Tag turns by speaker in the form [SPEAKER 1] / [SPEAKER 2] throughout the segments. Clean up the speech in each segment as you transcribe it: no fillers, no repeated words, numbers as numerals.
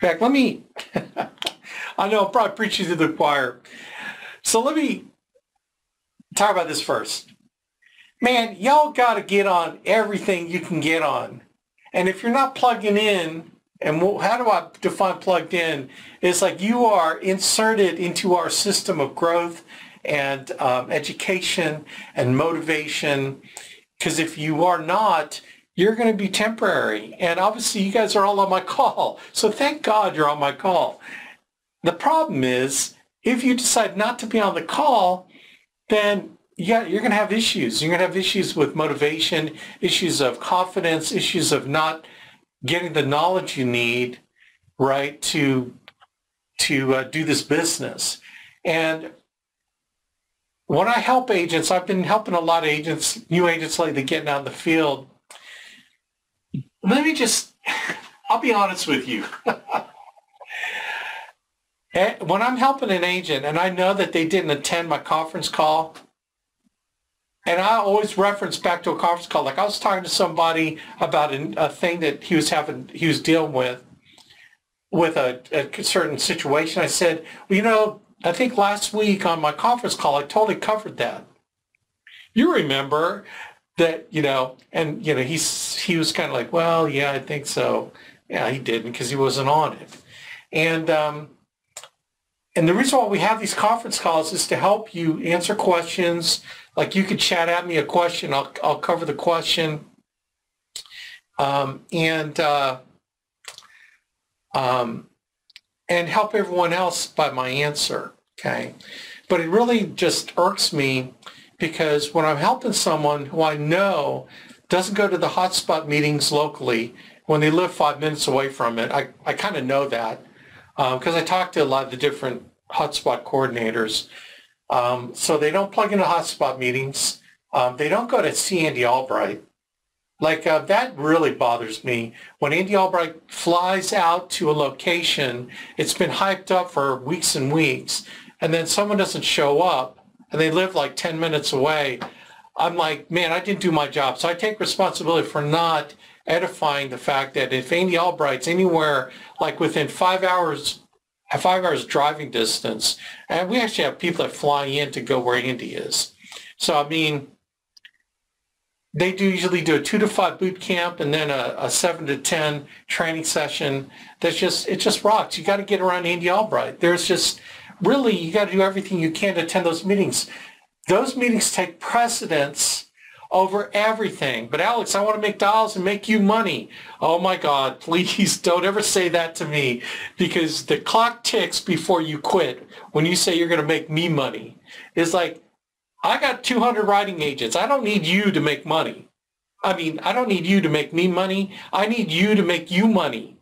[SPEAKER 1] In fact, let me, I know I'm probably preaching to the choir. So let me talk about this first. Man, y'all got to get on everything you can get on. And if you're not plugging in, and how do I define plugged in? It's like you are inserted into our system of growth and education and motivation. Because if you are not, you're going to be temporary. And obviously you guys are all on my call. So thank God you're on my call. The problem is, if you decide not to be on the call, then yeah, you're going to have issues. You're going to have issues with motivation, issues of confidence, issues of not getting the knowledge you need, right, to do this business. And when I help agents, I've been helping a lot of agents, new agents lately, getting out in the field. Let me just, I'll be honest with you. When I'm helping an agent and I know that they didn't attend my conference call, and I always reference back to a conference call, like I was talking to somebody about a thing that he was dealing with a certain situation. I said, well, you know, I think last week on my conference call, I totally covered that. You remember that, you know, and, you know, he was kind of like, well, yeah, I think so. Yeah, he didn't because he wasn't on it. And the reason why we have these conference calls is to help you answer questions. Like you could chat at me a question, I'll cover the question, and help everyone else by my answer. Okay, but it really just irks me because when I'm helping someone who I know doesn't go to the hotspot meetings locally when they live 5 minutes away from it, I kind of know that because I talk to a lot of the different hotspot coordinators. So they don't plug into hotspot meetings. They don't go to see Andy Albright. Like that really bothers me. When Andy Albright flies out to a location, it's been hyped up for weeks and weeks, and then someone doesn't show up, and they live like 10 minutes away. I'm like, man, I didn't do my job. So I take responsibility for not edifying the fact that if Andy Albright's anywhere like within 5 hours, a 5 hours driving distance, and we actually have people that fly in to go where Andy is. So, I mean, they usually do a 2 to 5 boot camp and then a 7 to 10 training session. It just rocks. You got to get around Andy Albright. There's just, really, you got to do everything you can to attend those meetings. Those meetings take precedence over everything. But Alex, I want to make dollars and make you money. Oh my God, please don't ever say that to me, because the clock ticks before you quit when you say you're going to make me money. It's like, I got 200 writing agents. I don't need you to make money. I mean, I don't need you to make me money. I need you to make you money.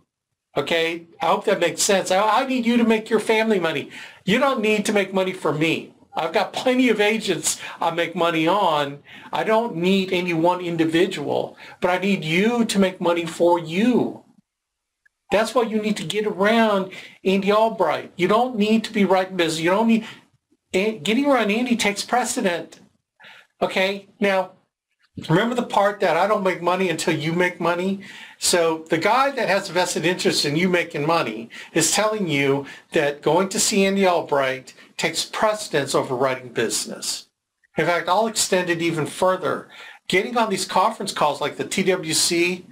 [SPEAKER 1] Okay? I hope that makes sense. I need you to make your family money. You don't need to make money for me. I've got plenty of agents I make money on. I don't need any one individual, but I need you to make money for you. That's why you need to get around Andy Albright. You don't need to be writing business. You don't need, getting around Andy takes precedent. Okay? Now, remember the part that I don't make money until you make money? So the guy that has a vested interest in you making money is telling you that going to see Andy Albright takes precedence over writing business. In fact, I'll extend it even further. Getting on these conference calls like the TWC,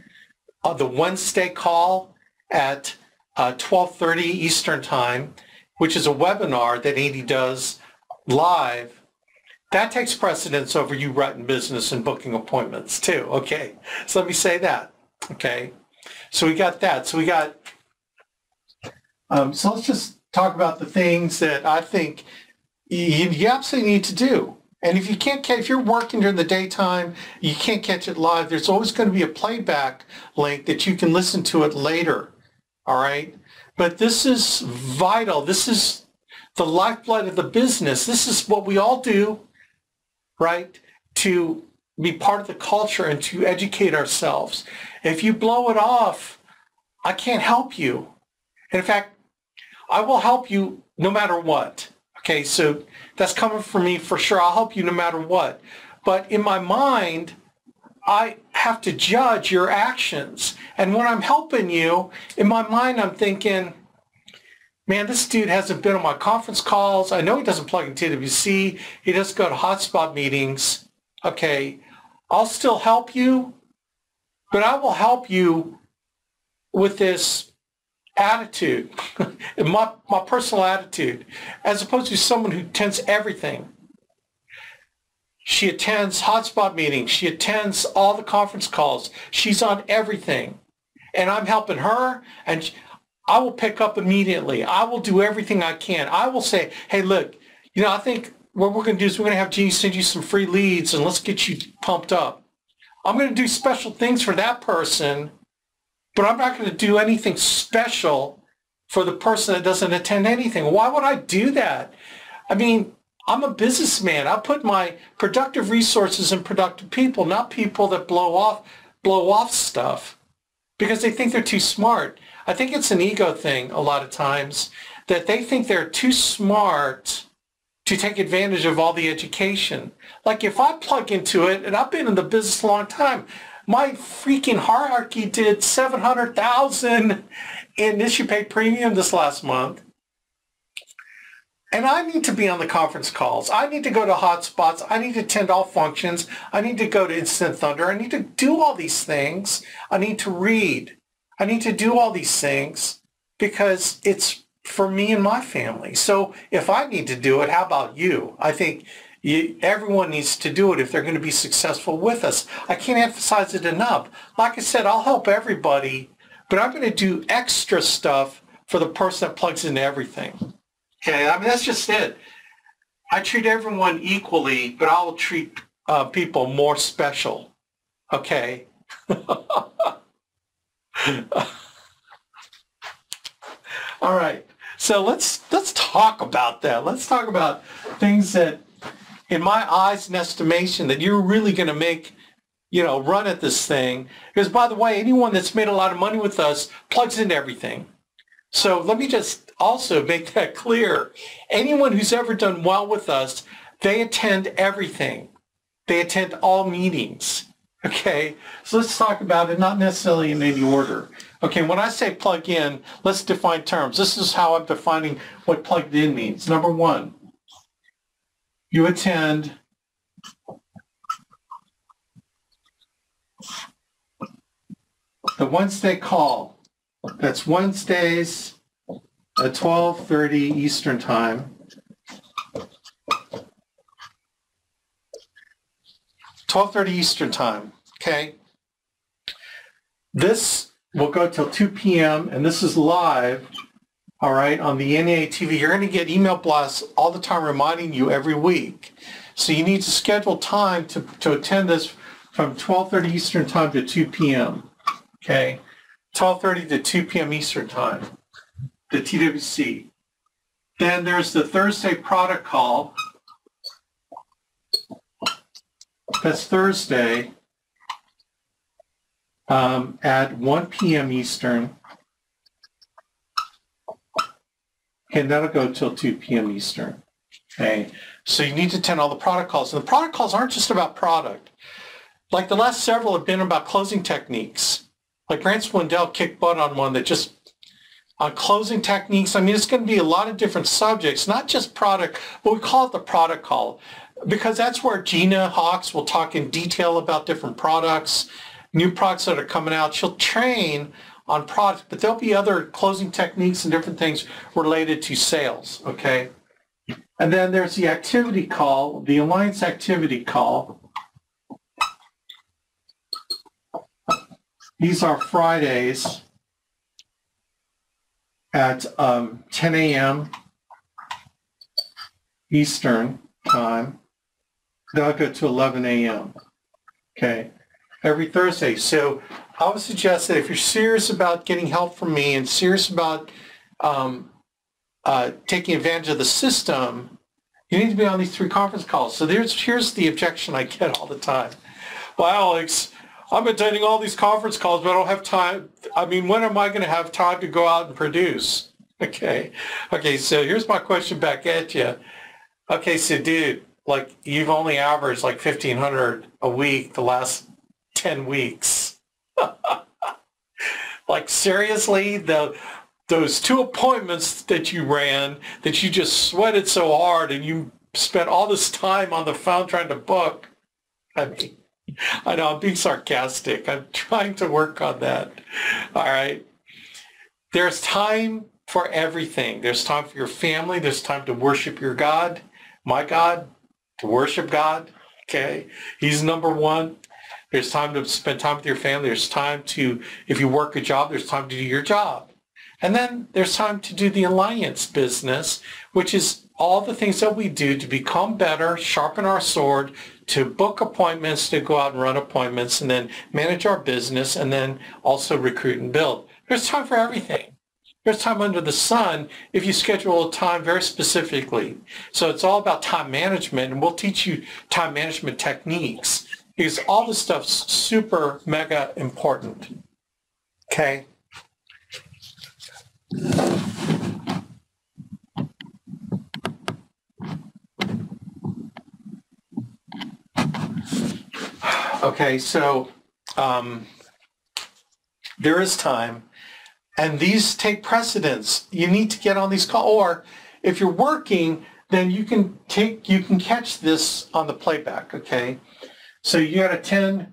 [SPEAKER 1] the Wednesday call at 12:30 Eastern Time, which is a webinar that Andy does live, that takes precedence over you writing business and booking appointments too. Okay, so let me say that. Okay, so we got that. So we got, so let's just talk about the things that I think you absolutely need to do. And if you can't, if you're working during the daytime, you can't catch it live, there's always going to be a playback link that you can listen to it later. All right. But this is vital. This is the lifeblood of the business. This is what we all do, right? To be part of the culture and to educate ourselves. If you blow it off, I can't help you. In fact, I will help you no matter what. Okay, so that's coming from me for sure. I'll help you no matter what. But in my mind, I have to judge your actions. And when I'm helping you, in my mind, I'm thinking, man, this dude hasn't been on my conference calls. I know he doesn't plug in TWC. He doesn't go to hotspot meetings. Okay, I'll still help you, but I will help you with this attitude, my personal attitude, as opposed to someone who attends everything. She attends hotspot meetings. She attends all the conference calls. She's on everything. And I'm helping her, and I will pick up immediately. I will do everything I can. I will say, hey, look, I think what we're going to do is we're going to have Jeannie send you some free leads, and let's get you pumped up. I'm going to do special things for that person, but I'm not going to do anything special for the person that doesn't attend anything. Why would I do that? I mean, I'm a businessman. I put my productive resources in productive people, not people that blow off stuff because they think they're too smart. I think it's an ego thing a lot of times, that they think they're too smart to take advantage of all the education. Like if I plug into it, and I've been in the business a long time, my freaking hierarchy did $700,000 in issue pay premium this last month. And I need to be on the conference calls. I need to go to hotspots. I need to attend all functions. I need to go to Instant Thunder. I need to do all these things. I need to read. I need to do all these things because it's for me and my family. So if I need to do it, how about you? I think everyone needs to do it if they're going to be successful with us. I can't emphasize it enough. Like I said, I'll help everybody, but I'm going to do extra stuff for the person that plugs into everything. Okay, I mean, that's just it. I treat everyone equally, but I'll treat people more special. Okay? All right. So let's talk about that. Let's talk about things that, in my eyes and estimation, that you're really going to make, run at this thing. Because, by the way, anyone that's made a lot of money with us plugs into everything. So let me just also make that clear. Anyone who's ever done well with us, they attend everything. They attend all meetings. Okay, so let's talk about it, not necessarily in any order. Okay, when I say plug in, let's define terms. This is how I'm defining what plugged in means. Number one, you attend the Wednesday call. That's Wednesdays at 12:30 Eastern Time. 12:30 Eastern Time, okay? This will go till 2 p.m. and this is live, all right, on the NAA TV. You're going to get email blasts all the time reminding you every week. So you need to schedule time to attend this from 12:30 Eastern Time to 2 p.m., okay? 12:30 to 2 p.m. Eastern Time, the TWC. Then there's the Thursday product call. That's Thursday at 1 p.m. Eastern. And that'll go till 2 p.m. Eastern. Okay. So you need to attend all the product calls. And the product calls aren't just about product. Like the last several have been about closing techniques. Like Grant Swindell kicked butt on one that just, on closing techniques, I mean, it's going to be a lot of different subjects, not just product, but we call it the product call. Because that's where Gina Hawks will talk in detail about different products, new products that are coming out. She'll train on products, but there'll be other closing techniques and different things related to sales, okay? And then there's the activity call, the Alliance activity call. These are Fridays at 10 a.m. Eastern Time. That'll go to 11 a.m. Okay, every Thursday. So I would suggest that if you're serious about getting help from me and serious about taking advantage of the system, you need to be on these 3 conference calls. So here's the objection I get all the time. Well, Alex, I'm attending all these conference calls, but I don't have time. I mean, when am I going to have time to go out and produce? Okay, so here's my question back at you. Okay, so dude, like you've only averaged like 1,500 a week the last 10 weeks. Like seriously, those 2 appointments that you ran, that you just sweated so hard and you spent all this time on the phone trying to book. I mean, I know I'm being sarcastic. I'm trying to work on that. All right. There's time for everything. There's time for your family. There's time to worship your God, my God, to worship God. Okay. He's number one. There's time to spend time with your family. There's time to, if you work a job, there's time to do your job. And then there's time to do the alliance business, which is all the things that we do to become better, sharpen our sword, to book appointments, to go out and run appointments, and then manage our business, and then also recruit and build. There's time for everything. There's time under the sun if you schedule a time very specifically. So it's all about time management, and we'll teach you time management techniques because all this stuff's super mega important. Okay? Okay, so there is time, and these take precedence. You need to get on these calls, or if you're working, then you can catch this on the playback. Okay, so you got to attend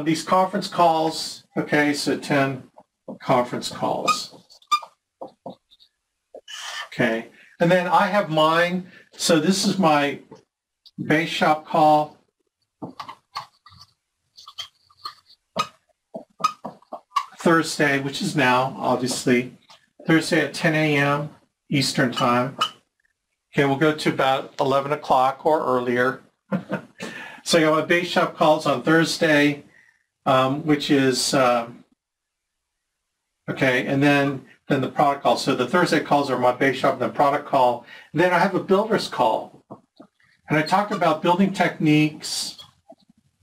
[SPEAKER 1] these conference calls. Okay, so 10 conference calls. Okay, and then I have mine. So this is my base shop call. Thursday, which is now, obviously, Thursday at 10 a.m. Eastern Time. Okay, we'll go to about 11 o'clock or earlier. So I got my base shop calls on Thursday, which is, okay, and then the product call. So the Thursday calls are my base shop and the product call. And then I have a builder's call. And I talk about building techniques,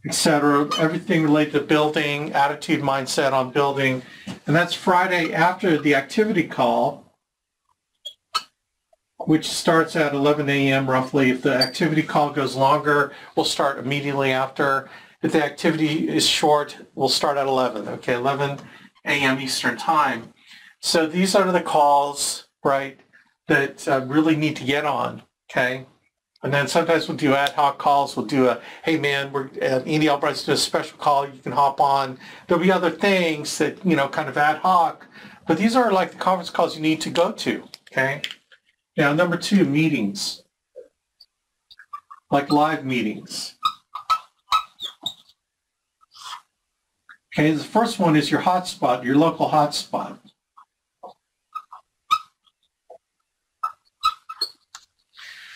[SPEAKER 1] etc., everything related to building, attitude, mindset on building. And that's Friday after the activity call, which starts at 11 a.m. roughly. If the activity call goes longer, we'll start immediately after. If the activity is short, we'll start at 11, okay, 11 a.m. Eastern Time. So these are the calls, right, that really need to get on, okay? And then sometimes we'll do ad hoc calls. We'll do a, hey man, we're Andy Albright's doing a special call. You can hop on. There'll be other things that, you know, kind of ad hoc. But these are like the conference calls you need to go to, okay? Now, number 2, meetings, like live meetings. Okay, the first one is your hotspot, your local hotspot.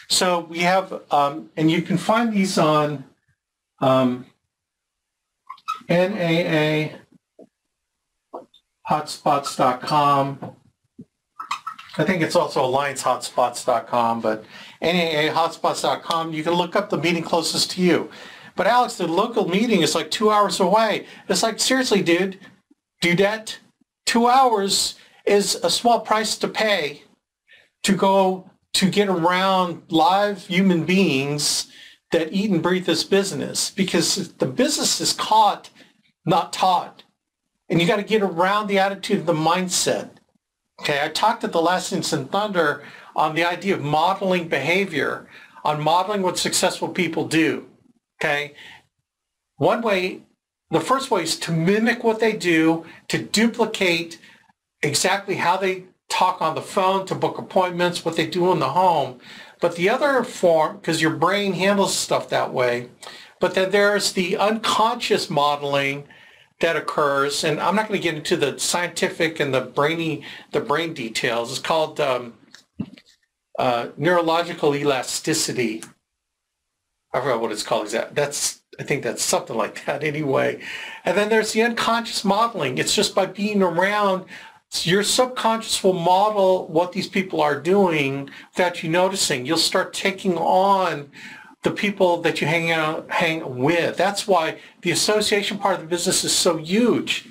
[SPEAKER 1] So we have, and you can find these on NAAhotspots.com. I think it's also alliancehotspots.com, but NAAhotspots.com, you can look up the meeting closest to you. But Alex, the local meeting is like 2 hours away. It's like, seriously, dudette, 2 hours is a small price to pay to go to get around live human beings that eat and breathe this business, because the business is caught, not taught. And you got to get around the attitude of the mindset. Okay, I talked at the last Instant Thunder on the idea of modeling behavior, on modeling what successful people do. Okay, one way, the first way is to mimic what they do, to duplicate exactly how they talk on the phone, to book appointments, what they do in the home. But the other form, because your brain handles stuff that way, but then there's the unconscious modeling that occurs, and I'm not going to get into the scientific and the brain details. It's called neurological elasticity. I forgot what it's called exactly. I think that's something like that anyway. And then there's the unconscious modeling. It's just by being around. Your subconscious will model what these people are doing without you noticing. You'll start taking on the people that you hang with. That's why the association part of the business is so huge,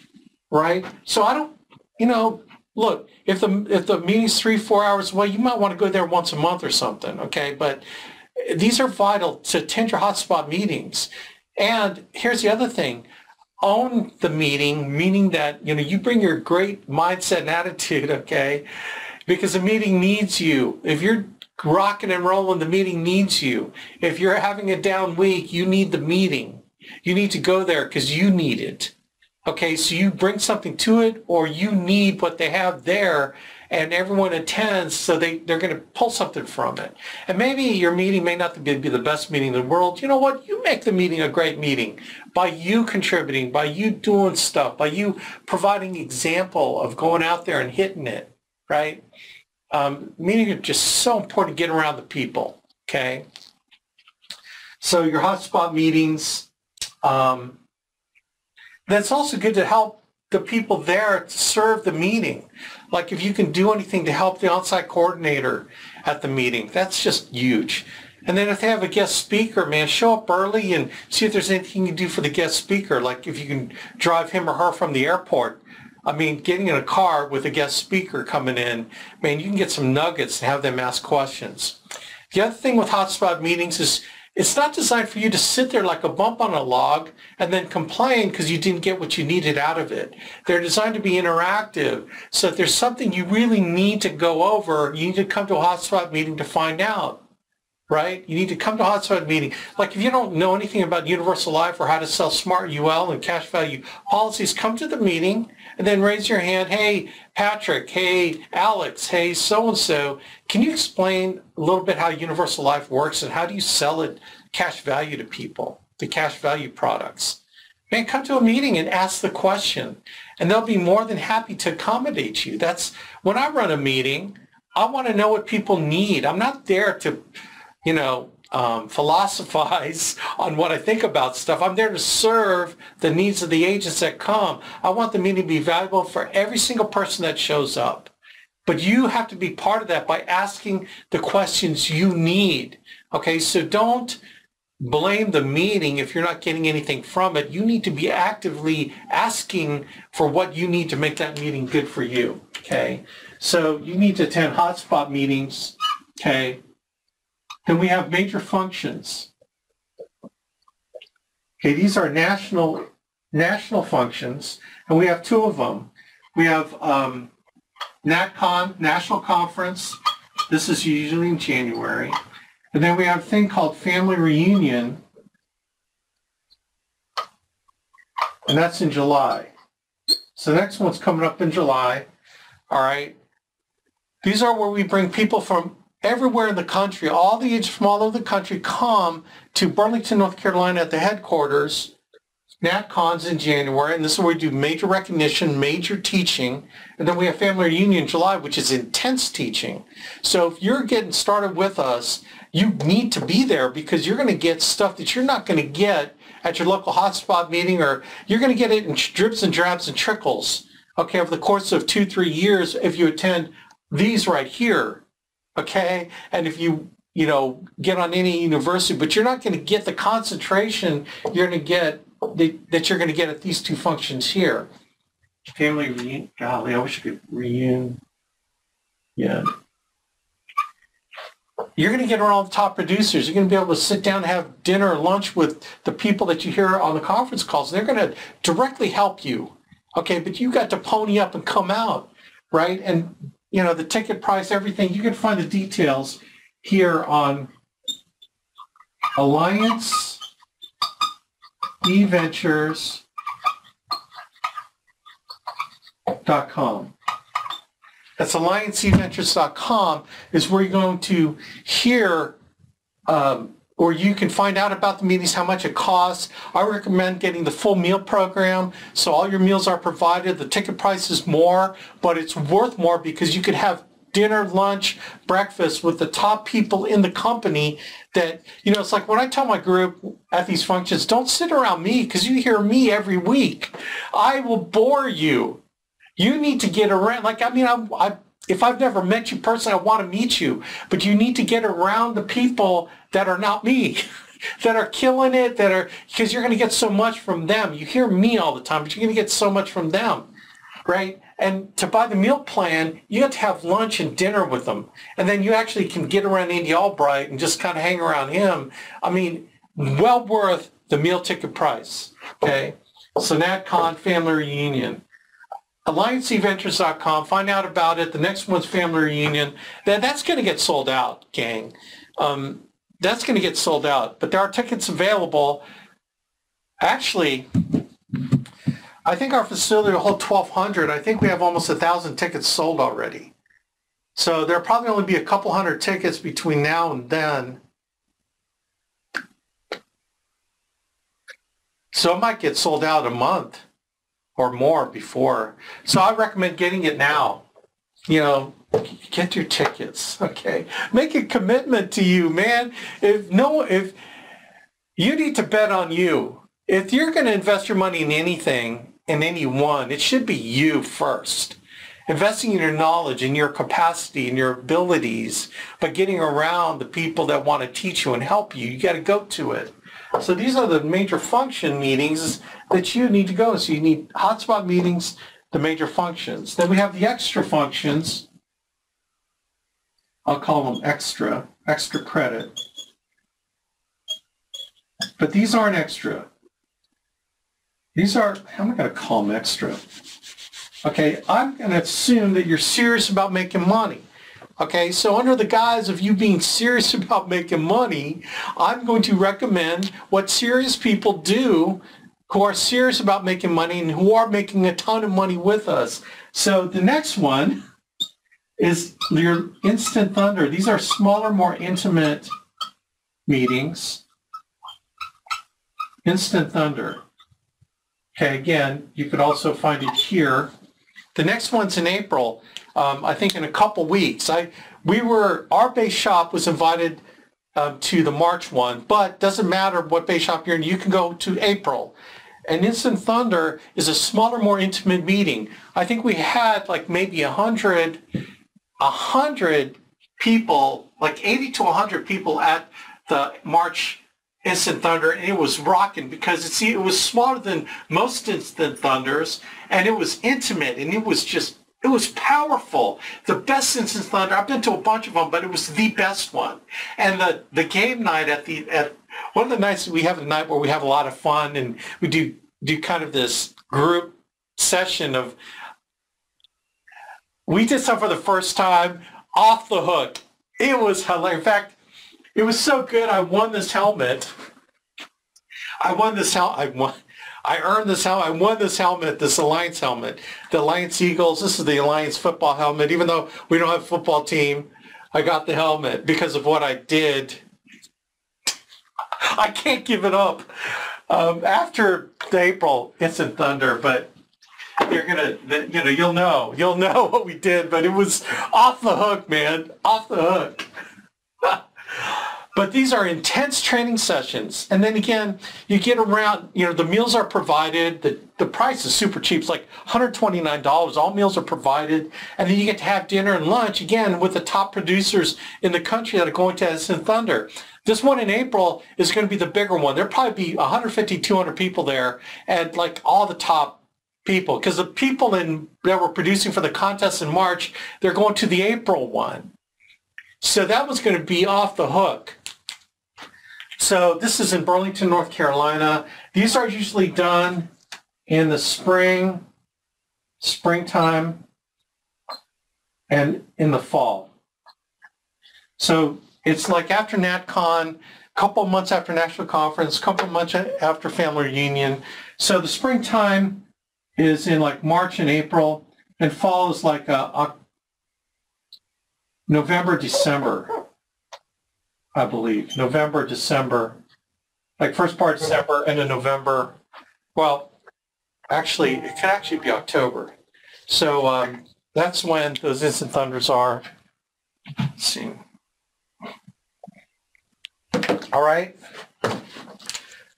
[SPEAKER 1] right? So I don't, look, if the meeting's 3-4 hours away, you might want to go there once a month or something, okay? But these are vital to attend your hotspot meetings. And here's the other thing. own the meeting, meaning that, you bring your great mindset and attitude, okay? Because the meeting needs you. If you're rocking and rolling, the meeting needs you. If you're having a down week, you need the meeting. You need to go there because you need it. Okay, so you bring something to it, or you need what they have there, and everyone attends, so they're going to pull something from it. And maybe your meeting may not be the best meeting in the world. You know what? You make the meeting a great meeting by you contributing, by you doing stuff, by you providing example of going out there and hitting it, right? Meetings are just so important to get around the people, okay? So your hotspot meetings, that's also good to help the people there serve the meeting. Like if you can do anything to help the on-site coordinator at the meeting, that's just huge. And then if they have a guest speaker, man, show up early and see if there's anything you can do for the guest speaker. Like if you can drive him or her from the airport. I mean, getting in a car with a guest speaker coming in, man, you can get some nuggets and have them ask questions. The other thing with hotspot meetings is it's not designed for you to sit there like a bump on a log and then complain because you didn't get what you needed out of it. They're designed to be interactive. So if there's something you really need to go over, you need to come to a hotspot meeting to find out, right? You need to come to a hotspot meeting. Like if you don't know anything about Universal Life or how to sell smart UL and cash value policies, come to the meeting and then raise your hand. Hey, Patrick. Hey, Alex. Hey, so-and-so. Can you explain a little bit how Universal Life works and how do you sell it cash value to people, the cash value products? Man, come to a meeting and ask the question, and they'll be more than happy to accommodate you. That's when I run a meeting, I want to know what people need. I'm not there to, philosophize on what I think about stuff. I'm there to serve the needs of the agents that come. I want the meeting to be valuable for every single person that shows up. But you have to be part of that by asking the questions you need. Okay, so don't blame the meeting if you're not getting anything from it. You need to be actively asking for what you need to make that meeting good for you. Okay, so you need to attend hotspot meetings. Okay. Then we have major functions. Okay, these are national functions, and we have two of them. We have NatCon, National Conference. This is usually in January. And then we have a thing called Family Reunion, and that's in July. So the next one's coming up in July. All right. These are where we bring people from everywhere in the country, all the agents from all over the country come to Burlington, North Carolina at the headquarters. NatCon's in January, and this is where we do major recognition, major teaching, and then we have Family Reunion in July, which is intense teaching. So if you're getting started with us, you need to be there because you're going to get stuff that you're not going to get at your local hotspot meeting, or you're going to get it in drips and drabs and trickles, okay, over the course of 2-3 years if you attend these right here. Okay, and if you get on any university, but you're not going to get the concentration you're going to get that you're going to get at these two functions here. Family reunion. Golly, I wish I could reunion. Yeah. You're going to get around all the top producers. You're going to be able to sit down and have dinner or lunch with the people that you hear on the conference calls. They're going to directly help you. Okay, but you got to pony up and come out, right? And the ticket price, everything, you can find the details here on AllianceEVentures.com. That's AllianceEVentures.com is where you're going to hear or you can find out about the meetings, how much it costs. I recommend getting the full meal program. So all your meals are provided. The ticket price is more, but it's worth more because you could have dinner, lunch, breakfast with the top people in the company that, it's like when I tell my group at these functions, don't sit around me because you hear me every week. I will bore you. You need to get around. If I've never met you personally, I want to meet you. But you need to get around the people that are not me, that are killing it, because you're going to get so much from them. You hear me all the time, but you're going to get so much from them, right? And to buy the meal plan, you have to have lunch and dinner with them. And then you actually can get around Andy Albright and just kind of hang around him. I mean, well worth the meal ticket price, okay? So NatCon Family Reunion. AllianceVentures.com. Find out about it. The next one's Family Reunion. That's going to get sold out, gang. That's going to get sold out. But there are tickets available. Actually, I think our facility will hold 1,200. I think we have almost 1,000 tickets sold already. So there'll probably only be a couple hundred tickets between now and then. So it might get sold out a month or more before. So I recommend getting it now. You know, get your tickets, okay? Make a commitment to you, man. If you need to bet on you. If you're going to invest your money in anything, in anyone, it should be you first. Investing in your knowledge and your capacity and your abilities, but getting around the people that want to teach you and help you. You got to go to it. So these are the major function meetings that you need to go. So you need hotspot meetings, the major functions. Then we have the extra functions. I'll call them extra credit. But these aren't extra. These are, how am I going to call them extra? Okay, I'm going to assume that you're serious about making money. Okay, so under the guise of you being serious about making money, I'm going to recommend what serious people do who are serious about making money and who are making a ton of money with us. So the next one is your Instant Thunder. These are smaller, more intimate meetings. Instant Thunder. Okay, again, you could also find it here. The next one's in April. I think in a couple weeks. Our base shop was invited to the March one, but doesn't matter what base shop you're in, you can go to April. And Instant Thunder is a smaller, more intimate meeting. I think we had like maybe 100 people, like 80 to 100 people at the March Instant Thunder, and it was rocking because it was smaller than most Instant Thunders, and it was intimate, and it was powerful. The best Instant Thunder, I've been to a bunch of them, but it was the best one. And the game night at one of the nights, we have a night where we have a lot of fun, and we do kind of this group session of, we did something for the first time, off the hook. It was hilarious. In fact, it was so good, I won this helmet. I earned this helmet. I won this helmet, this Alliance helmet. The Alliance Eagles, this is the Alliance football helmet. Even though we don't have a football team, I got the helmet because of what I did. I can't give it up. After the April Instant Thunder, but you'll know what we did, but it was off the hook, man, off the hook. But these are intense training sessions. And then again, you get around, the meals are provided. The price is super cheap. It's like $129. All meals are provided. And then you get to have dinner and lunch, again, with the top producers in the country that are going to Instant Thunder. This one in April is going to be the bigger one. There'll probably be 150, 200 people there, and like all the top people. Because the people that were producing for the contest in March, they're going to the April one. So that was going to be off the hook. So this is in Burlington, North Carolina. These are usually done in the springtime, and in the fall. So it's like after NatCon, a couple of months after National Conference, a couple of months after Family Reunion. So the springtime is in like March and April, and fall is like November, December. I believe, November, December, like first part of December and then November. Well, actually, it could actually be October. So that's when those Instant Thunders are. Let's see. All right.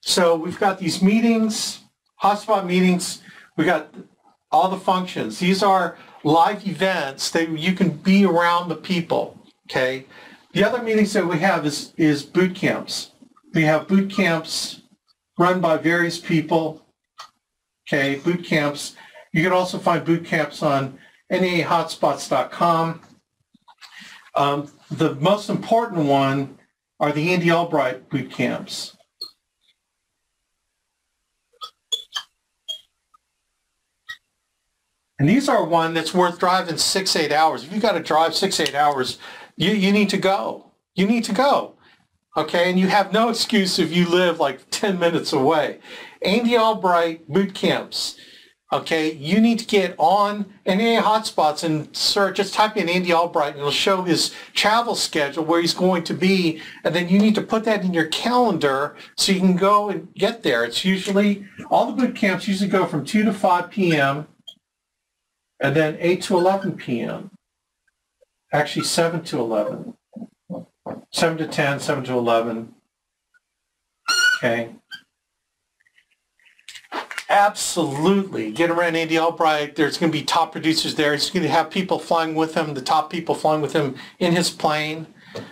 [SPEAKER 1] So we've got these meetings, hotspot meetings. We got all the functions. These are live events that you can be around the people, okay? The other meetings that we have is boot camps. We have boot camps run by various people. Okay, boot camps. You can also find boot camps on nahotspots.com. The most important one are the Andy Albright boot camps. And these are one that's worth driving 6-8 hours. If you got to drive 6-8 hours, you need to go. You need to go. Okay, and you have no excuse if you live like 10 minutes away. Andy Albright boot camps. Okay, you need to get on any hotspots and search, just type in Andy Albright and it'll show his travel schedule where he's going to be, and then you need to put that in your calendar so you can go and get there. It's usually, all the boot camps usually go from 2 to 5 p.m. and then 8 to 11 p.m. Actually 7 to 11. 7 to 10, 7 to 11. Okay. Absolutely. Get around Andy Albright. There's going to be top producers there. He's going to have people flying with him, the top people flying with him in his plane.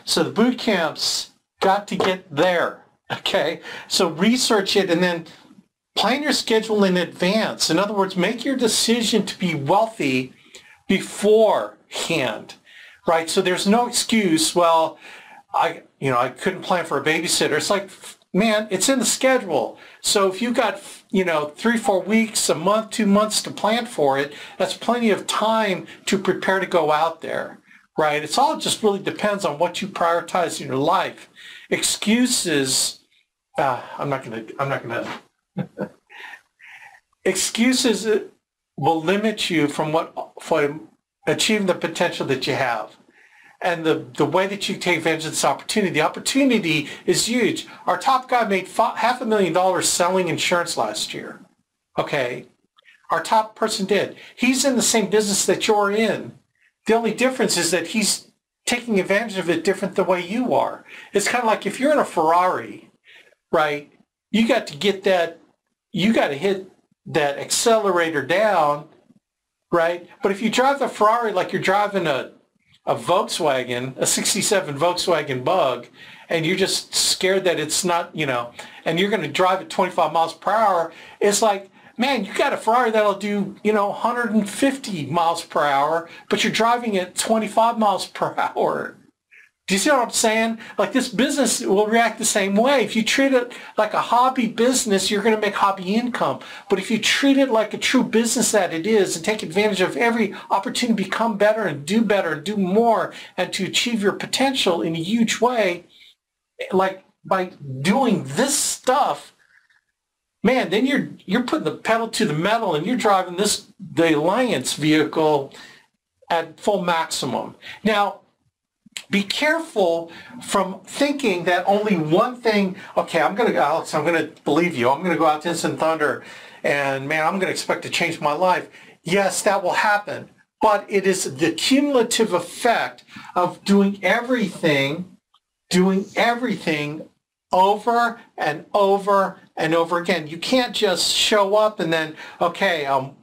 [SPEAKER 1] So the boot camps got to get there. Okay. So research it and then plan your schedule in advance. In other words, make your decision to be wealthy beforehand. Right? So there's no excuse, well, I couldn't plan for a babysitter. It's like, man, it's in the schedule. So if you got, 3-4 weeks, a month, 2 months to plan for it, that's plenty of time to prepare to go out there, right? It's all just really depends on what you prioritize in your life. Excuses, excuses will limit you from achieving the potential that you have. And the way that you take advantage of this opportunity, the opportunity is huge. Our top guy made $500,000 selling insurance last year. Okay. Our top person did. He's in the same business that you're in. The only difference is that he's taking advantage of it different the way you are. It's kind of like if you're in a Ferrari, right? You got to get that, you got to hit that accelerator down, right? But if you drive the Ferrari like you're driving a Volkswagen, a 67 Volkswagen Bug, and you're just scared that it's not, and you're going to drive at 25 miles per hour, it's like, man, you got a Ferrari that'll do, 150 miles per hour, but you're driving at 25 miles per hour. Do you see what I'm saying? Like this business will react the same way. If you treat it like a hobby business, you're going to make hobby income. But if you treat it like a true business that it is and take advantage of every opportunity to become better and do more and to achieve your potential in a huge way, like by doing this stuff, man, then you're putting the pedal to the metal and you're driving the Alliance vehicle at full maximum. Now, be careful from thinking that only one thing, okay, Alex, I'm going to believe you. I'm going to go out to Instant Thunder and, man, I'm going to expect to change my life. Yes, that will happen. But it is the cumulative effect of doing everything over and over and over again. You can't just show up and then, okay, I'm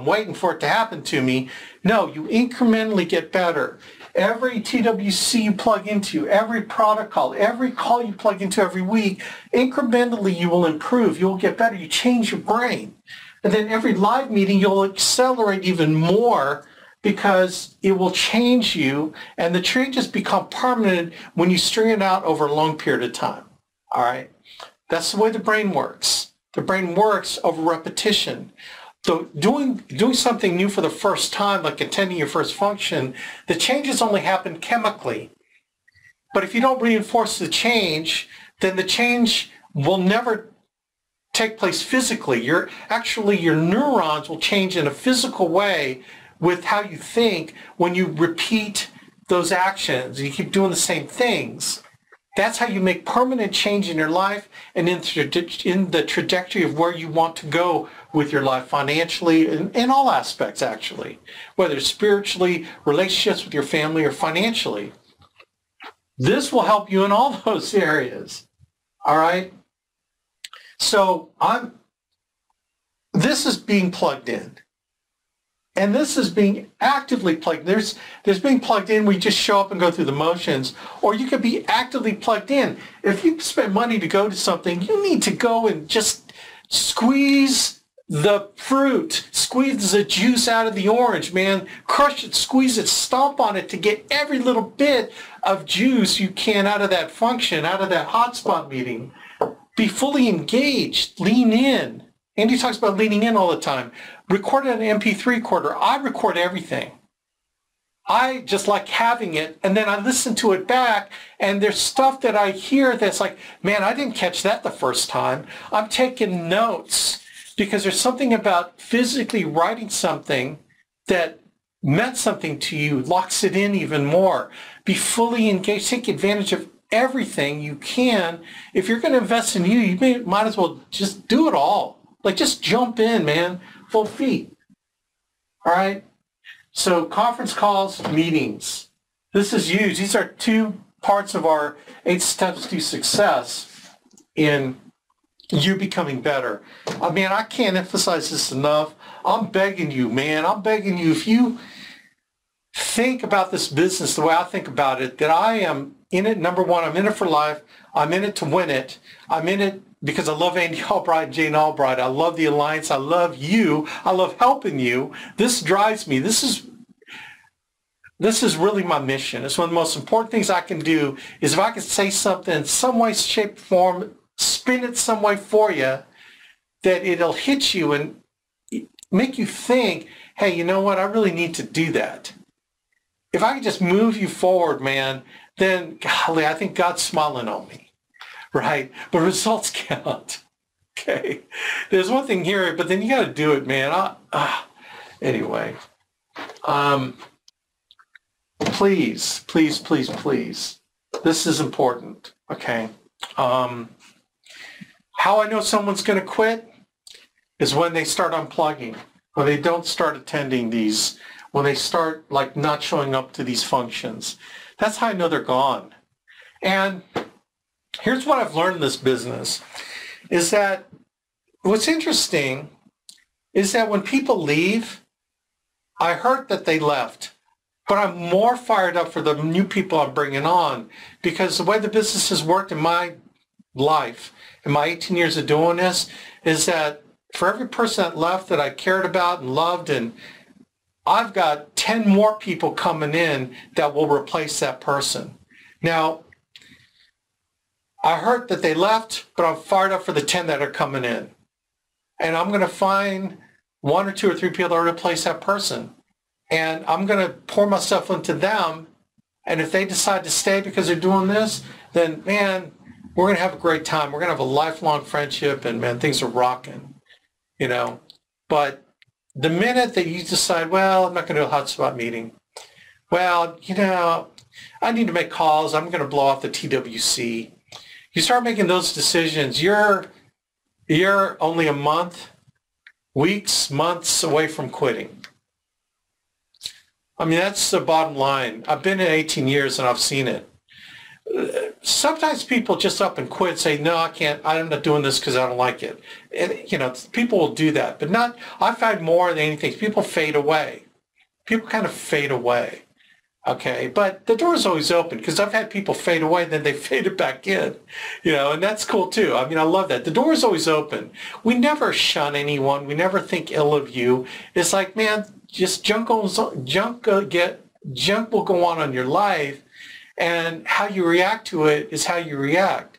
[SPEAKER 1] waiting for it to happen to me. No, you incrementally get better. Every TWC you plug into, every product call, every call you plug into every week, incrementally you will improve. You will get better. You change your brain. And then every live meeting you'll accelerate even more because it will change you, and the changes become permanent when you string it out over a long period of time. All right? That's the way the brain works. The brain works over repetition. So doing something new for the first time, like attending your first function, the changes only happen chemically. But if you don't reinforce the change, then the change will never take place physically. Your neurons will change in a physical way with how you think when you repeat those actions. You keep doing the same things. That's how you make permanent change in your life and in the trajectory of where you want to go with your life financially, in all aspects actually, whether it's spiritually, relationships with your family, or financially. This will help you in all those areas. All right? So this is being plugged in. And this is being actively plugged. There's being plugged in, we just show up and go through the motions, or you could be actively plugged in. If you spend money to go to something, you need to go and just squeeze the fruit, squeeze the juice out of the orange, man. Crush it, squeeze it, stomp on it to get every little bit of juice you can out of that function, out of that hotspot meeting. Be fully engaged, lean in. Andy talks about leaning in all the time. record an MP3 recorder. I record everything. I just like having it, and then I listen to it back, and there's stuff that I hear that's like, man, I didn't catch that the first time. I'm taking notes because there's something about physically writing something that meant something to you, locks it in even more. Be fully engaged, take advantage of everything you can. If you're going to invest in you, you might as well just do it all. Like, just jump in, man, full feet. All right? So conference calls, meetings. This is huge. These are 2 parts of our 8 steps to success in you becoming better. I mean, I can't emphasize this enough. I'm begging you, man. I'm begging you, if you think about this business the way I think about it, that I am in it, number one, I'm in it for life. I'm in it to win it. I'm in it because I love Andy Albright and Jane Albright. I love the Alliance. I love you. I love helping you. This drives me. This is really my mission. It's one of the most important things I can do is if I can say something in some way, shape, form, spin it some way for you, that it'll hit you and make you think, hey, you know what? I really need to do that. If I can just move you forward, man, then, golly, I think God's smiling on me, right? But results count, okay? There's one thing here, but then you got to do it, man. Anyway, please, please, please, please. This is important, okay? How I know someone's going to quit is when they start unplugging, when they don't start attending these, when they start like not showing up to these functions. That's how I know they're gone. And here's what I've learned in this business is that what's interesting is that when people leave, I heard that they left, but I'm more fired up for the new people I'm bringing on because the way the business has worked in my life, in my 18 years of doing this, is that for every person that left that I cared about and loved, and I've got 10 more people coming in that will replace that person. Now, I heard that they left, but I'm fired up for the 10 that are coming in. And I'm going to find 1 or 2 or 3 people that will replace that person. And I'm going to pour myself into them. And if they decide to stay because they're doing this, then, man, we're going to have a great time. We're going to have a lifelong friendship, and, man, things are rocking, you know. But the minute that you decide, well, I'm not going to do a hotspot meeting. Well, you know, I need to make calls. I'm going to blow off the TWC. You start making those decisions, you're only a month, weeks, months away from quitting. I mean, that's the bottom line. I've been in 18 years and I've seen it. Sometimes people just up and quit, say, no, I can't, I'm not doing this because I don't like it. And, you know, people will do that, but not, I find more than anything, people fade away. People kind of fade away, okay? But the door is always open because I've had people fade away, then they faded back in, you know, and that's cool too. I mean, I love that. The door is always open. We never shun anyone. We never think ill of you. It's like, man, just junk will go on in your life. And how you react to it is how you react.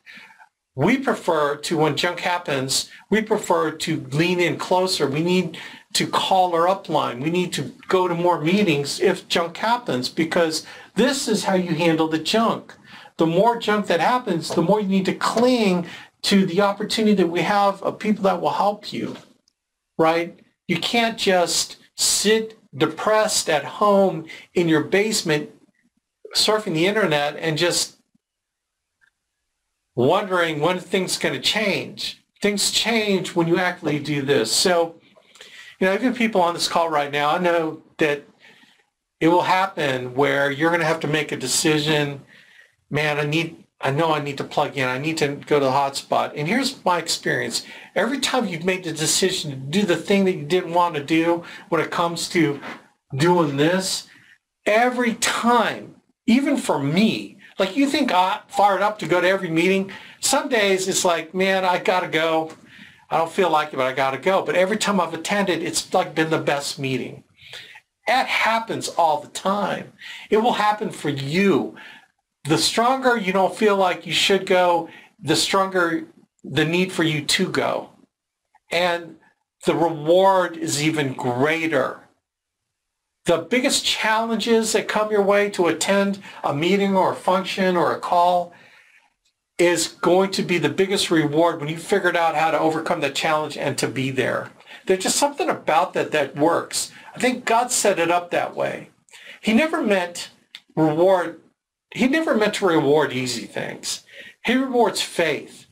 [SPEAKER 1] We prefer to, when junk happens, we prefer to lean in closer. We need to call our upline. We need to go to more meetings if junk happens, because this is how you handle the junk. The more junk that happens, the more you need to cling to the opportunity that we have of people that will help you, right? You can't just sit depressed at home in your basement surfing the internet and just wondering when things going to change. Things change when you actually do this. So, you know, even people on this call right now, I know that it will happen where you're going to have to make a decision. Man, I know I need to plug in. I need to go to the hotspot. And here's my experience. Every time you've made the decision to do the thing that you didn't want to do when it comes to doing this, every time, even for me, like you think I'm fired up to go to every meeting. Some days it's like, man, I got to go. I don't feel like it, but I got to go. But every time I've attended, it's like been the best meeting. That happens all the time. It will happen for you. The stronger you don't feel like you should go, the stronger the need for you to go. And the reward is even greater. The biggest challenges that come your way to attend a meeting or a function or a call is going to be the biggest reward when you figured out how to overcome the challenge and to be there. There's just something about that that works. I think God set it up that way. He never meant to reward easy things. He rewards faith.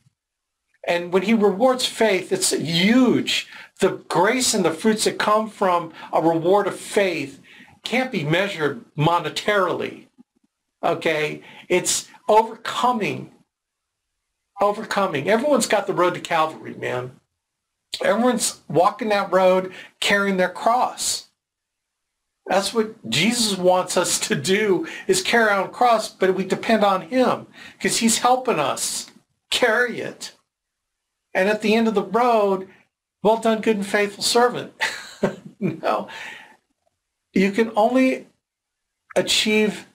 [SPEAKER 1] And when he rewards faith, it's huge. The grace and the fruits that come from a reward of faith can't be measured monetarily. Okay? It's overcoming. Everyone's got the road to Calvary, man. Everyone's walking that road carrying their cross. That's what Jesus wants us to do, is carry on a cross, but we depend on him because he's helping us carry it. And at the end of the road, well done, good and faithful servant. No. You can only achieve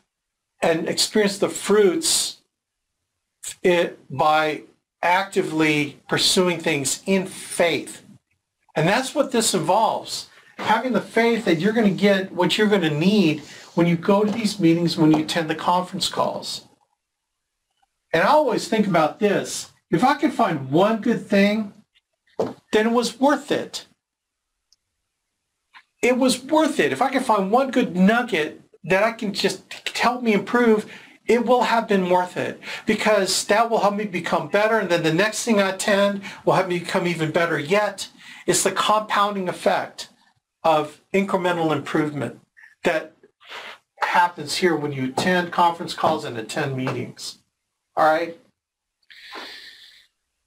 [SPEAKER 1] and experience the fruits by actively pursuing things in faith. And that's what this involves. Having the faith that you're going to get what you're going to need when you go to these meetings, when you attend the conference calls. And I always think about this. If I could find one good thing, then it was worth it. It was worth it. If I could find one good nugget that I can just help me improve, it will have been worth it, because that will help me become better. And then the next thing I attend will help me become even better yet. It's the compounding effect of incremental improvement that happens here when you attend conference calls and attend meetings. All right?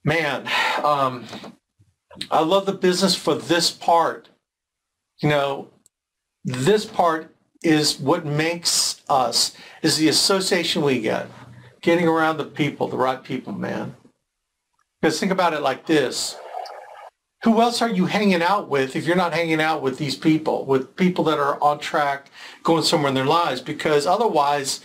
[SPEAKER 1] Man, I love the business for this part. You know, this part is what makes us, is the association we get, getting around the people, the right people, man. Because think about it like this. Who else are you hanging out with if you're not hanging out with these people, with people that are on track, going somewhere in their lives? Because otherwise,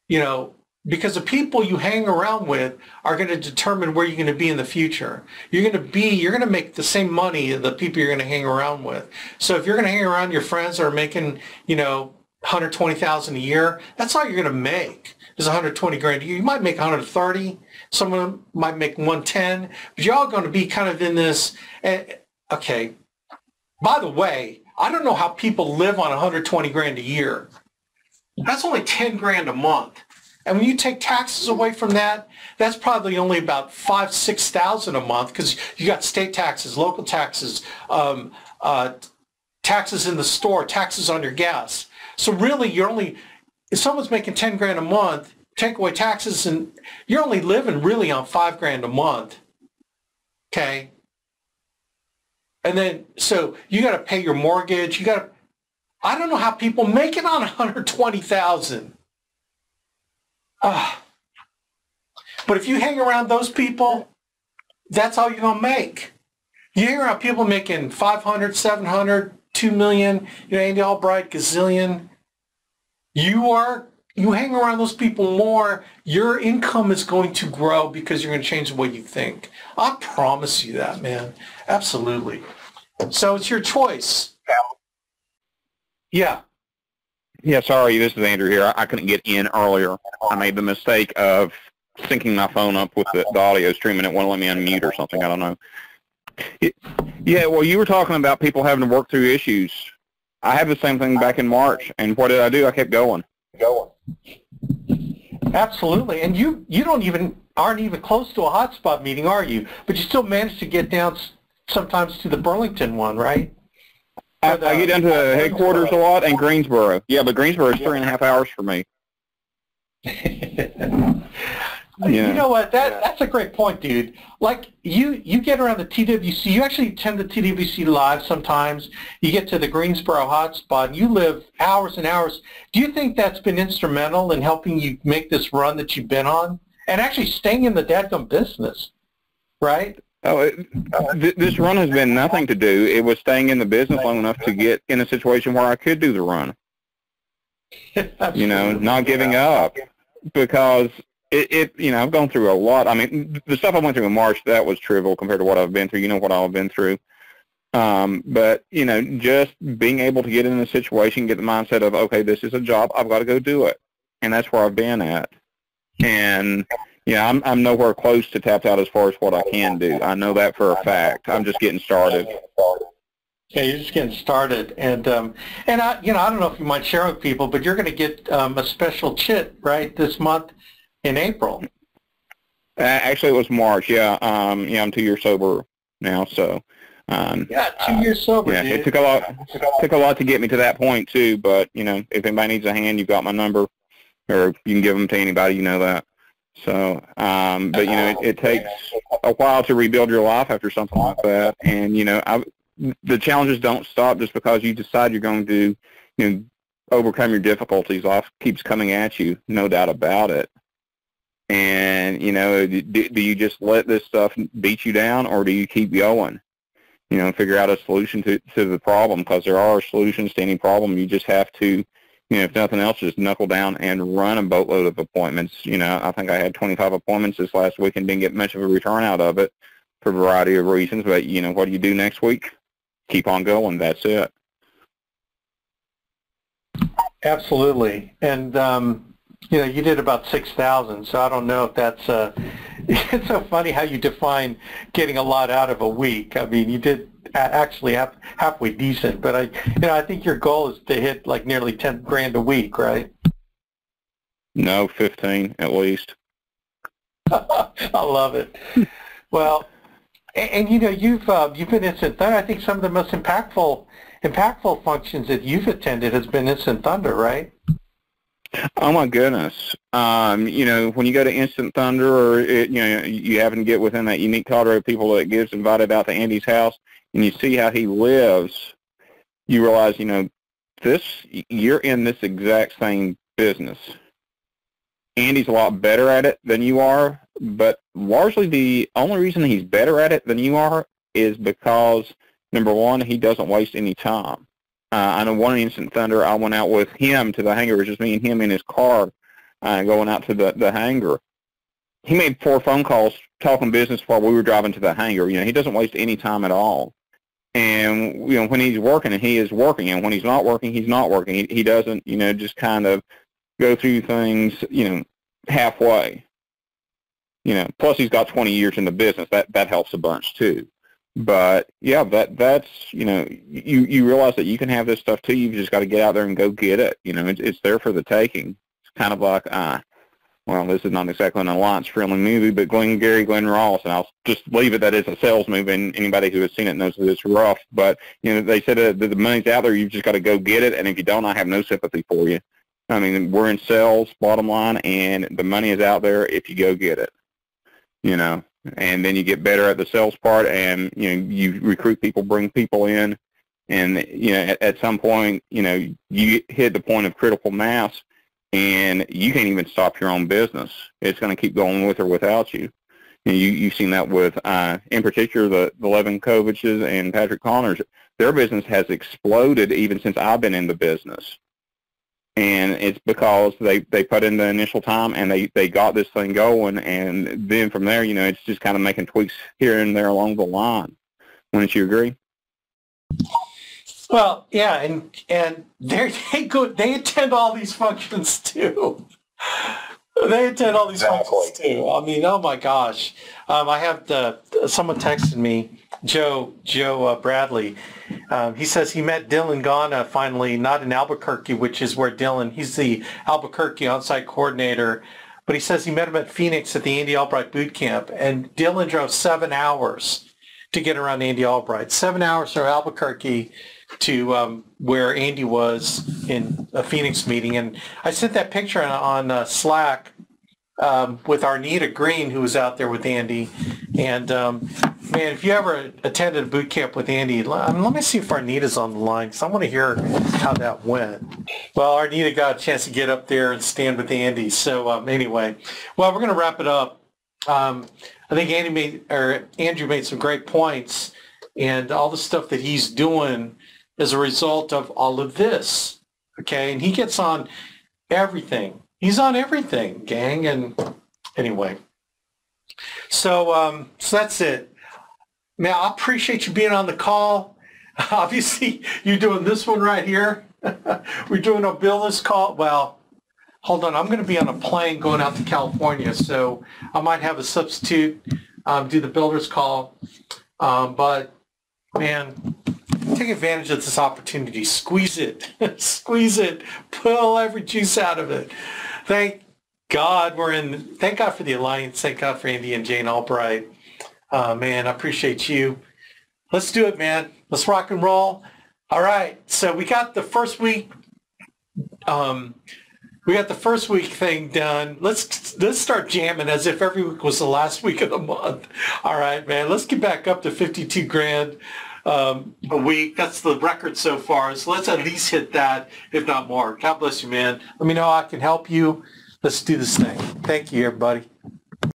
[SPEAKER 1] you know, because the people you hang around with are going to determine where you're going to be in the future. You're going to make the same money as the people you're going to hang around with. So if you're going to hang around your friends that are making, you know, $120,000 a year, that's all you're going to make is $120 grand a year. You might make 130. Someone might make 110, but you're all going to be kind of in this. Okay. By the way, I don't know how people live on 120 grand a year. That's only 10 grand a month. And when you take taxes away from that, that's probably only about $5,000-6,000 a month, because you got state taxes, local taxes, taxes in the store, taxes on your gas. So really, if someone's making 10 grand a month, take away taxes, and you're only living really on 5 grand a month. Okay. And then, so you got to pay your mortgage. I don't know how people make it on 120,000. But if you hang around those people, that's all you're going to make. You hang around people making 500, 700, 2 million, you know, Andy Albright, gazillion. You hang around those people more, your income is going to grow because you're going to change the way you think. I promise you that, man. Absolutely. So it's your choice. Yeah.
[SPEAKER 2] Yeah, sorry, this is Andrew here. I couldn't get in earlier. I made the mistake of syncing my phone up with the audio stream, and it won't let me unmute or something. I don't know. Yeah, well, you were talking about people having to work through issues. I had the same thing back in March, and what did I do? I kept going.
[SPEAKER 1] Absolutely, and you aren't even close to a hotspot meeting, are you? But you still manage to get down sometimes to the Burlington one, right?
[SPEAKER 2] I get down to the headquarters a lot and Greensboro. Yeah, but Greensboro is 3.5 hours for me.
[SPEAKER 1] You know what? That's a great point, dude. Like you get around the TWC. You actually attend the TWC live sometimes. You get to the Greensboro hotspot. And you live hours and hours. Do you think that's been instrumental in helping you make this run that you've been on and actually staying in the dadgum business, right?
[SPEAKER 2] Oh, this run has been nothing to do. It was staying in the business long enough to get in a situation where I could do the run. You know, not giving up, because you know, I've gone through a lot. I mean, the stuff I went through in March, that was trivial compared to what I've been through. You know what I've been through. But, just being able to get in a situation, get the mindset of, okay, this is a job, I've got to go do it. And that's where I've been at. And, I'm nowhere close to tapped out as far as what I can do. I know that for a fact. I'm just getting started.
[SPEAKER 1] Yeah, you're just getting started. And I don't know if you might share with people, but you're going to get a special chit, right, this month in April.
[SPEAKER 2] Actually, it was March. Yeah. I'm 2 years sober now, so.
[SPEAKER 1] 2 years sober.
[SPEAKER 2] Yeah,
[SPEAKER 1] dude.
[SPEAKER 2] it took a lot to get me to that point too. But if anybody needs a hand, you've got my number, or you can give them to anybody. You know that. So, but it takes a while to rebuild your life after something like that, and the challenges don't stop just because you decide you're going to, overcome your difficulties. Life keeps coming at you, no doubt about it. And do you just let this stuff beat you down, or do you keep going? Figure out a solution to the problem, because there are solutions to any problem. You just have to, if nothing else, just knuckle down and run a boatload of appointments. I think I had 25 appointments this last week and didn't get much of a return out of it for a variety of reasons. But, what do you do next week? Keep on going. That's it.
[SPEAKER 1] Absolutely. And, you did about 6,000, so I don't know if that's it's so funny how you define getting a lot out of a week. I mean, you did actually halfway decent, but I think your goal is to hit like nearly 10 grand a week, right?
[SPEAKER 2] No, 15 at least.
[SPEAKER 1] I love it. Well, and you've been Instant Thunder. I think some of the most impactful functions that you've attended has been Instant Thunder, right?
[SPEAKER 2] Oh my goodness! When you go to Instant Thunder, or you happen to get within that unique cadre of people that gets invited out to Andy's house, and you see how he lives, you realize, you're in this exact same business. Andy's a lot better at it than you are, but largely the only reason he's better at it than you are is because, number one, he doesn't waste any time. I know one Instant Thunder, I went out with him to the hangar. It was just me and him in his car going out to the hangar. He made 4 phone calls talking business while we were driving to the hangar. He doesn't waste any time at all. And, when he's working, and he is working, and when he's not working, he's not working. He doesn't, just kind of go through things, halfway. Plus he's got 20 years in the business. That helps a bunch too. But yeah, that's you realize that you can have this stuff too. You've just got to get out there and go get it. It's there for the taking. It's kind of like well, this is not exactly an alliance-friendly movie, but Glenn Ross, and I'll just leave it that it's a sales movie, and anybody who has seen it knows that it's rough. But they said that the money's out there. You've just got to go get it. And if you don't, I have no sympathy for you. I mean, we're in sales, bottom line, and the money is out there if you go get it. And then you get better at the sales part, and you recruit people, bring people in, and at some point you hit the point of critical mass, and you can't even stop your own business. It's going to keep going with or without you. You've seen that with, in particular, the Levinkoviches and Patrick Connors. Their business has exploded even since I've been in the business. And it's because they put in the initial time, and they got this thing going, and then from there, it's just kind of making tweaks here and there along the line. Wouldn't you agree?
[SPEAKER 1] Well, yeah, and they attend all these functions too. They attend all these functions too. I mean, oh my gosh. I have someone texted me, Joe Bradley. He says he met Dylan Ghana finally, not in Albuquerque, which is where he's the Albuquerque on-site coordinator, but he says he met him at Phoenix at the Andy Albright boot camp, and Dylan drove 7 hours to get around Andy Albright. 7 hours from Albuquerque to where Andy was in a Phoenix meeting. And I sent that picture on Slack with Arnita Green, who was out there with Andy. And man, if you ever attended a boot camp with Andy, let me see if Arnita's on the line, because I want to hear how that went. Well, Arnita got a chance to get up there and stand with Andy. So anyway, well, we're going to wrap it up. I think Andrew made some great points, and all the stuff that he's doing as a result of all of this. Okay, and he gets on everything. He's on everything, gang. And anyway, so that's it. Man, I appreciate you being on the call. Obviously, you're doing this one right here. We're doing a business call. Well, hold on. I'm going to be on a plane going out to California, so I might have a substitute do the builder's call. But, man, take advantage of this opportunity. Squeeze it. Squeeze it. Pull every juice out of it. Thank God thank God for the Alliance. Thank God for Andy and Jane Albright. Man, I appreciate you. Let's do it, man. Let's rock and roll. All right. So we got the first week. We got the first week thing done. Let's start jamming as if every week was the last week of the month. All right, man. Let's get back up to 52 grand a week. That's the record so far. So let's at least hit that, if not more. God bless you, man. Let me know how I can help you. Let's do this thing. Thank you, everybody.